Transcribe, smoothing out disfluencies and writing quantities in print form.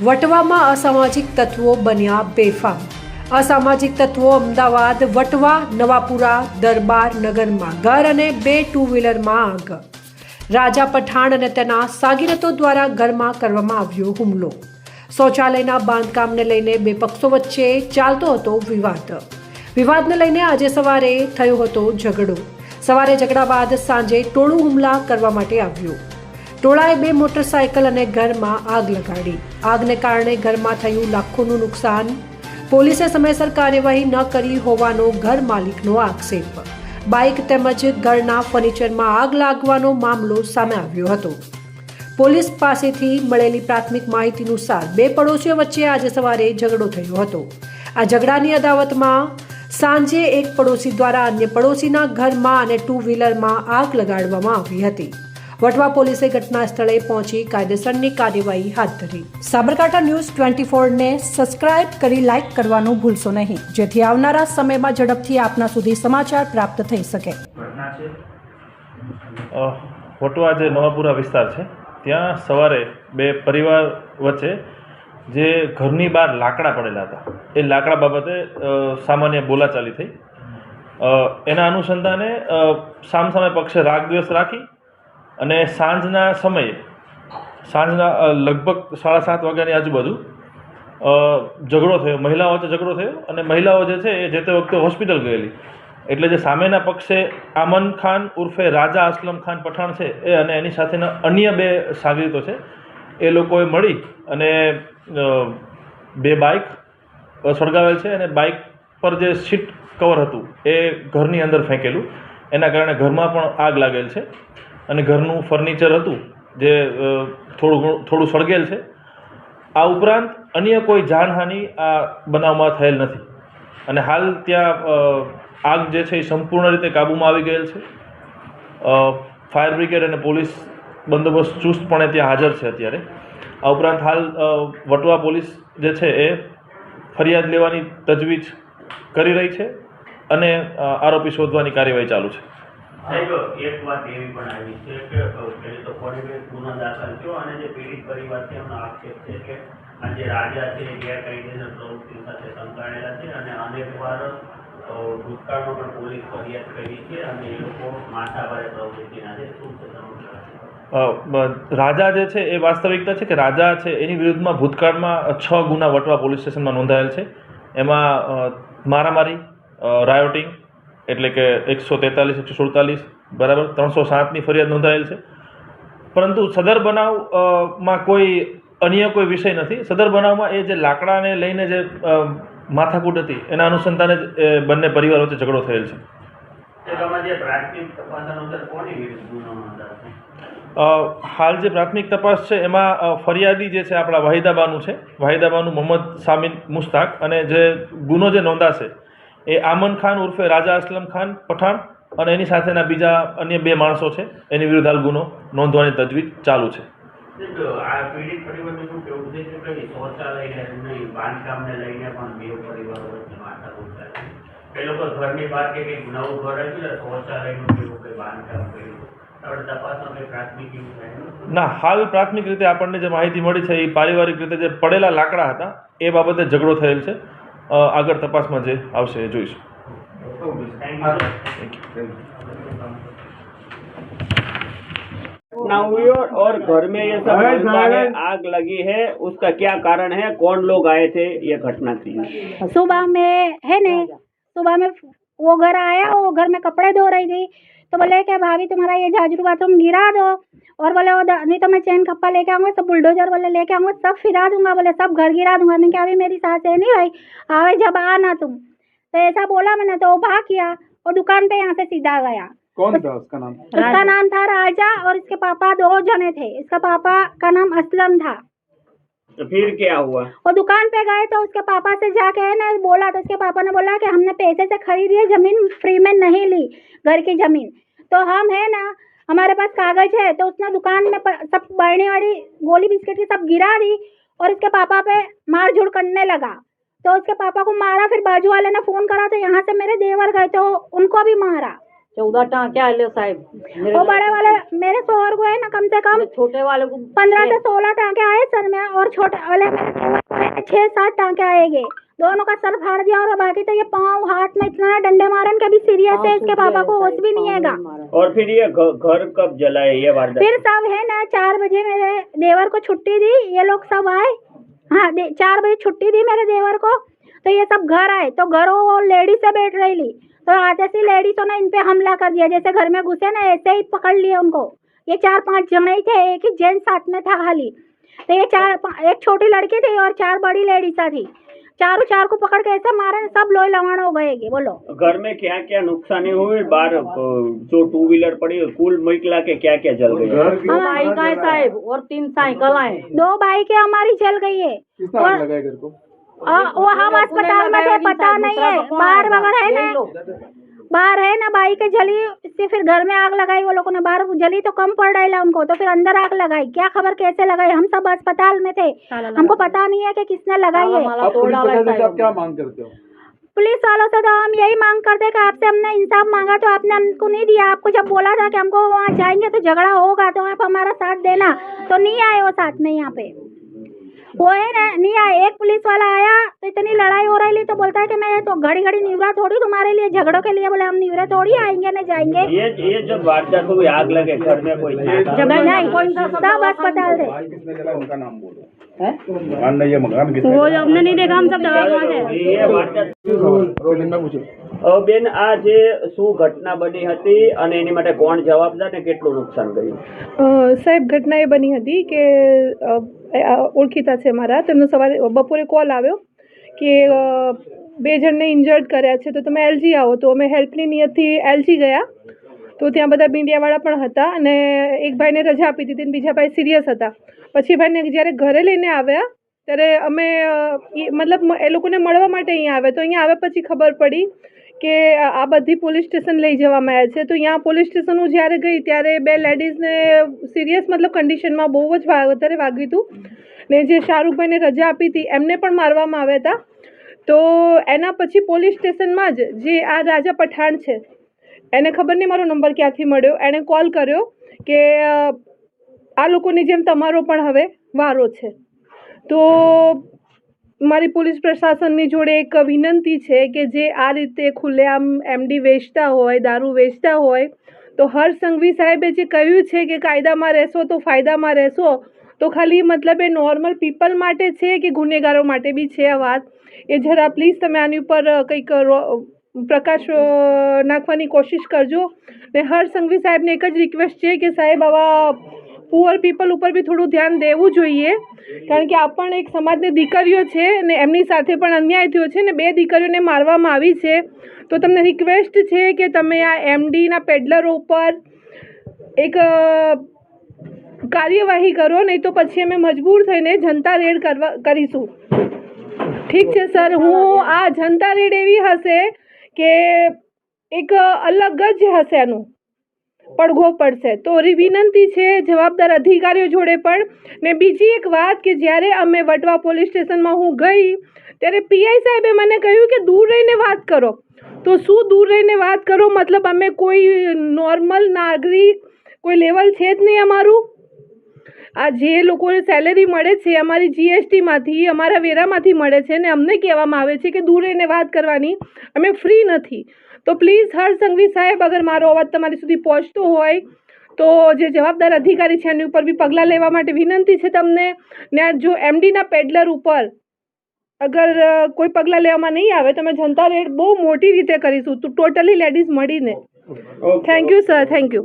વટવામાં અસામાજિક તત્વો બન્યા બેફામ। અસામાજિક તત્વો અમદાવાદ વટવા નવાપુરા દરબાર નગરમાં ઘર અને 2 ટુ વ્હીલરમાં આગ। રાજા પઠાણ અને તેના સાગીરતો દ્વારા ઘરમાં કરવામાં આવ્યો હુમલો। શૌચાલયના બાંધકામને લઈને બે પક્ષો વચ્ચે ચાલતો હતો વિવાદને લઈને આજે સવારે થયો હતો ઝઘડો। સવારે ઝઘડા બાદ સાંજે ટોળું હુમલા કરવા માટે આવ્યું। ટોળાએ 2 મોટરસાયકલ અને ઘરમાં આગ લગાડી। આગને કારણે ઘરમાં થયું લાખોનું નુકસાન। પોલીસે સમયસર કાર્યવાહી ન કરી હોવાનો ઘર માલિકનો આક્ષેપ। બાઇક તેમજ ઘરના ફર્નિચરમાં આગ લાગવાનો મામલો સામે આવ્યો હતો। પોલીસ પાસેથી મળેલી પ્રાથમિક માહિતી અનુસાર 2 પડોશીઓ વચ્ચે આજે સવારે ઝઘડો થયો હતો। આ ઝઘડાની અદાવતમાં સાંજે એક પડોશી દ્વારા અન્ય પડોશીના ઘરમાં અને 2 વ્હીલરમાં આગ લગાડવામાં આવી હતી। વટવા પોલીસે ઘટના સ્થળે પહોંચી કાયદેસરની કાર્યવાહી હાથ ધરી। સાબરકાંઠા ન્યૂઝ 24 ને સબસ્ક્રાઇબ કરી લાઇક કરવાનું ભૂલશો નહીં, જેથી આવનારા સમયમાં ઝડપથી આપના સુધી સમાચાર પ્રાપ્ત થઈ શકે। વટવા જે નવાપુરા વિસ્તાર છે ત્યાં સવારે 2 પરિવાર વચ્ચે જે ઘરની બહાર લાકડા પડેલા હતા એ લાકડા બાબતે સામાન્ય બોલાચાલી થઈ। એના અનુસંધાને સામસામે પક્ષે રાગદ્વેષ રાખી અને સાંજના લગભગ 7:30 વાગ્યાની આજુબાજુ ઝઘડો થયો। મહિલાઓ વચ્ચે ઝઘડો થયો અને મહિલાઓ જે છે એ જે તે વખતે હોસ્પિટલ ગયેલી, એટલે જે સામેના પક્ષે આમન ખાન ઉર્ફે રાજા અસલમ ખાન પઠાણ છે એ અને એની સાથેના અન્ય 2 સાગરીતો છે એ લોકોએ મળી અને 2 બાઇક સળગાવેલ છે અને બાઇક પર જે સીટ કવર હતું એ ઘરની અંદર ફેંકેલું। એના કારણે ઘરમાં પણ આગ લાગેલ છે અને ઘરનું ફર્નિચર હતું જે થોડું સળગેલ છે। આ ઉપરાંત અન્ય કોઈ જાનહાનિ આ બનાવમાં થયેલ નથી અને હાલ ત્યાં આગ જે છે એ સંપૂર્ણ રીતે કાબૂમાં આવી ગયેલ છે। ફાયર બ્રિગેડ અને પોલીસ બંદોબસ્ત ચુસ્તપણે ત્યાં હાજર છે અત્યારે। આ ઉપરાંત હાલ વટવા પોલીસ જે છે એ ફરિયાદ લેવાની તજવીજ કરી રહી છે અને આરોપી શોધવાની કાર્યવાહી ચાલુ છે। સાહેબ, એક વાત એવી પણ આવી છે કે પેલી તો ફોરેન્સિક ગુનો દાખલ થયો અને જે પીડિત પરિવાર છે એમનો આક્ષેપ છે કે આ જે રાજા છે એ ગેરકાયદેસર પ્રવૃત્તિ સાથે સંકળાયેલા છે અને અનેકવાર ભૂતકાળમાં પણ પોલીસ ફરિયાદ કરી છે અને એ લોકો માથાભારે પ્રવૃત્તિના છે। શું છે રાજા જે છે એ વાસ્તવિકતા છે કે રાજા છે એની વિરુદ્ધમાં ભૂતકાળમાં 6 ગુના વટવા પોલીસ સ્ટેશનમાં નોંધાયેલ છે। એમાં મારામારી, રાયોટિંગ એટલે કે 143, 147 બરાબર 307ની ફરિયાદ નોંધાયેલ છે। પરંતુ સદર બનાવમાં કોઈ અન્ય કોઈ વિષય નથી। સદર બનાવમાં એ જે લાકડાને લઈને જે માથાકૂટ હતી એના અનુસંધાને જ બંને પરિવાર વચ્ચે ઝઘડો થયેલ છે। હાલ જે પ્રાથમિક તપાસ છે એમાં ફરિયાદી જે છે આપણા વાહિદાબાનું છે, વાહિદાબાનું મોહમ્મદ સામિન મુસ્તાક, અને જે ગુનો જે નોંધાશે એ આમન ખાન ઉર્ફે રાજા અસલમ ખાન પઠાણ અને એની સાથેના બીજા અન્ય 2 માણસો છે એની વિરુદ્ધ હાલ ગુનો નોંધવાની તજવીજ ચાલુ છે। આ પીડિત પરિવારનું શું કહેવું છે કે શૌચાલય નહીં બાંધકામને લઈને પણ 2 પરિવારો વચ્ચે માથાકૂટ થાય છે। એ લોકો ઘરની બહાર કે કંઈક નવું ઘર હતું શૌચાલયનું કેવું કંઈ બાંધકામ કર્યું, આપણે તપાસમાં કંઈ પ્રાથમિક એવું થાય ના। હાલ પ્રાથમિક રીતે આપણને જે માહિતી મળી છે એ પારિવારિક રીતે જે પડેલા લાકડા હતા એ બાબતે ઝઘડો થયેલ છે। આગળ તપાસમાં જે આવશે એ જોઈશું। हुई और घर में ये सब आग लगी है, उसका क्या कारण है, कौन लोग आए थे, ये घटना थी? सुबह में है ने, सुबह में वो घर आया, वो घर में कपड़े धो रही थी तो बोले कि भाभी तुम्हारा ये झाजरू बाथरूम गिरा दो, और बोले नहीं तो मैं चैन खप्पा लेके आऊँगा, सब बुलडोजर बोले लेके आऊँगा, सब फिरा दूंगा, बोले सब घर गिरा दूंगा। मैं क्या अभी मेरी सास है नहीं भाई, आवे जब आना तुम, तो ऐसा बोला मैंने तो वो भाग गया और दुकान पे यहाँ से सीधा गया। कौन था उसका नाम? उसका नाम था राजा और इसके पापा 2 जने थे। इसका पापा का नाम असलम था। तो फिर क्या हुआ? वो दुकान पे गए तो उसके पापा से जाके है ना बोला, तो उसके पापा ने बोला कि हमने पैसे से खरीदी है जमीन, फ्री में नहीं ली घर की जमीन, तो हम है ना हमारे पास कागज है। तो उसने दुकान में सब बरनी वाली गोली बिस्किट की सब गिरा दी और उसके पापा पे मारझूड़ करने लगा। तो उसके पापा को मारा, फिर बाजू वाले ने फोन करा तो यहाँ से मेरे देवर गए तो उनको भी मारा। 14 टाँके आए ले साहब। वो बड़े वाले मेरे शोहर को है ना कम से कम छोटे वाले को 15 से 16 टाँके आए सर में, और छोटे वाले मेरे देवर को है 6-7 टाँके आएंगे। दोनों का सर फाड़ दिया, और बाकी तो ये पाँव हाथ में इतना डंडे मारन के भी सीरियस है, इसके पापा को होश भी नहीं हैगा। और फिर ये घर कब जला है ये वारदात? फिर सब है ना 4 बजे मेरे देवर को छुट्टी दी, ये लोग सब आए। हाँ 4 बजे छुट्टी दी मेरे देवर को, तो ये सब घर आए, तो घर वो लेडीज से बैठ रही ली, तो आते सी लेडीजों ने इन पे हमला कर दिया, जैसे घर में घुसे ना ऐसे ही पकड़ लिए उनको। ये 4-5 जने ही थे, एक ही जेंट्स साथ में था खाली। तो ये एक छोटी लड़की थी और 4 बड़ी लेडीज़ा थी, चारों को पकड़ के ऐसे मारे, सब लोई लवाण हो गए। बोलो घर में क्या क्या नुकसानी हुई? बाहर जो 2 व्हीलर पड़ी कुल मिला के क्या क्या जल गई? 2 बाइक आए साहब और 3 साइकिल आए। 2 बाइकें हमारी जल गई है। वो हम अस्पताल में थे, पता नहीं है, बाहर वगैरह है ना, बाहर है ना बाइकें जली, इससे फिर घर में आग लगाई वो लोगों ने। बाहर जली तो कम पड़ रहा उनको, तो फिर अंदर आग लगाई, क्या खबर कैसे लगाई, हम सब अस्पताल में थे, हमको पता नहीं है कि किसने लगाई है। क्या मांग करते हो? पुलिस वालों से तो हम यही मांग करते हैं कि आपसे हमने इंसाफ मांगा तो आपने हमको नहीं दिया। आपको जब बोला था कि हमको वहाँ जाएंगे तो झगड़ा होगा तो आप हमारा साथ देना, तो नहीं आए वो साथ में। यहाँ पे वो है ना नहीं आए। एक पुलिस वाला आया तो इतनी लड़ाई हो रही थी, तो बोलता है कि मैं तो घड़ी निवरा थोड़ी तुम्हारे लिए झगड़ों के लिए। बोले हम निवरा थोड़ी आएंगे न जाएंगे। ये जब वारदात हुई आग लगे घर में कोई था? जब नहीं सब अस्पताल थे। उनका नाम बोलो। वो हमने नहीं देखा, हम सब दवा ये वारदात બેન આ જે શું ઘટના બની હતી અને એની માટે કોણ જવાબદાર ને કેટલું નુકસાન ગયું? સાહેબ ઘટના એ બની હતી કે ઓળખીતા છે મારા, તેમનો સવારે બપોરે કોલ આવ્યો કે 2 જણને ઇન્જર્ડ કર્યા છે, તો તમે એલજી આવો। તો અમે હેલ્પની નિયતથી એલજી ગયા, તો ત્યાં બધા મીડિયાવાળા પણ હતા, અને એક ભાઈને રજા આપી દીધી, બીજા ભાઈ સિરિયસ હતા। પછી ભાઈને જ્યારે ઘરે લઈને આવ્યા ત્યારે અમે મતલબ એ લોકોને મળવા માટે અહીંયા આવ્યા, તો અહીંયા આવ્યા પછી ખબર પડી કે આ બધી પોલીસ સ્ટેશન લઈ જવામાં આવ્યા છે। તો અહીંયા પોલીસ સ્ટેશન હું જ્યારે ગઈ ત્યારે 2 લેડીઝને સિરિયસ મતલબ કન્ડિશનમાં બહુ જ વધારે વાગ્યું હતું, ને જે શાહરૂખભાઈને રજા આપી હતી એમને પણ મારવામાં આવ્યા હતા। તો એના પછી પોલીસ સ્ટેશનમાં જ જે આ રાજા પઠાણ છે એને ખબર નહીં મારો નંબર ક્યાંથી મળ્યો, એણે કોલ કર્યો કે આ લોકોની જેમ તમારો પણ હવે વારો છે। તો મારી પોલીસ પ્રશાસનની જોડે એક વિનંતી છે કે જે આ રીતે ખુલ્લેઆમ એમડી વેચતા હોય, દારૂ વેચતા હોય, તો હર્ષ સંઘવી સાહેબે જે કહ્યું છે કે કાયદામાં રહેશો તો ફાયદામાં રહેશો, તો ખાલી મતલબ એ નોર્મલ પીપલ માટે છે કે ગુનેગારો માટે બી છે આ વાત? એ જરા પ્લીઝ તમે આની ઉપર કંઈક પ્રકાશ નાખવાની કોશિશ કરજો। ને હર્ષ સંઘવી સાહેબને એક જ રિક્વેસ્ટ છે કે સાહેબ આવા પુઅર પીપલ ઉપર બી થોડું ધ્યાન દેવું જોઈએ, કારણ કે આ પણ એક સમાજની દીકરીઓ છે અને એમની સાથે પણ અન્યાય થયો છે ને 2 દીકરીઓને મારવામાં આવી છે। તો તમને રિક્વેસ્ટ છે કે તમે આ એમડીના પેડલરો ઉપર એક કાર્યવાહી કરો, નહીં તો પછી અમે મજબૂર થઈને જનતા રેડ કરીશું। ઠીક છે સર, હું આ જનતા રેડ એવી હશે કે એક અલગ જ હશે, એનું પડઘો પડશે। તો વિનંતી છે જવાબદાર અધિકારીઓ જોડે પણ। ને બીજી એક વાત કે જ્યારે અમે વટવા પોલીસ સ્ટેશનમાં હું ગઈ ત્યારે પીઆઈ સાહેબે મને કહ્યું કે દૂર રહીને વાત કરો। તો શું દૂર રહીને વાત કરો મતલબ અમે કોઈ નોર્મલ નાગરિક કોઈ લેવલ છે જ નહીં અમારું? આ જે લોકોને સેલેરી મળે છે અમારી જીએસટીમાંથી, અમારા વેરામાંથી મળે છે, ને અમને કહેવામાં આવે છે કે દૂર રહીને વાત કરવાની, અમે ફ્રી નથી। તો પ્લીઝ હર્ષ સંઘવી સાહેબ, અગર મારો અવાજ તમારી સુધી પહોંચતો હોય તો જે જવાબદાર અધિકારી છે એની ઉપર બી પગલાં લેવા માટે વિનંતી છે તમને। ને જો એમડીના પેડલર ઉપર અગર કોઈ પગલાં લેવામાં નહીં આવે તો અમે જનતા રેડ બહુ મોટી રીતે કરીશું, તો ટોટલી લેડીઝ મળીને। Thank you sir, thank you.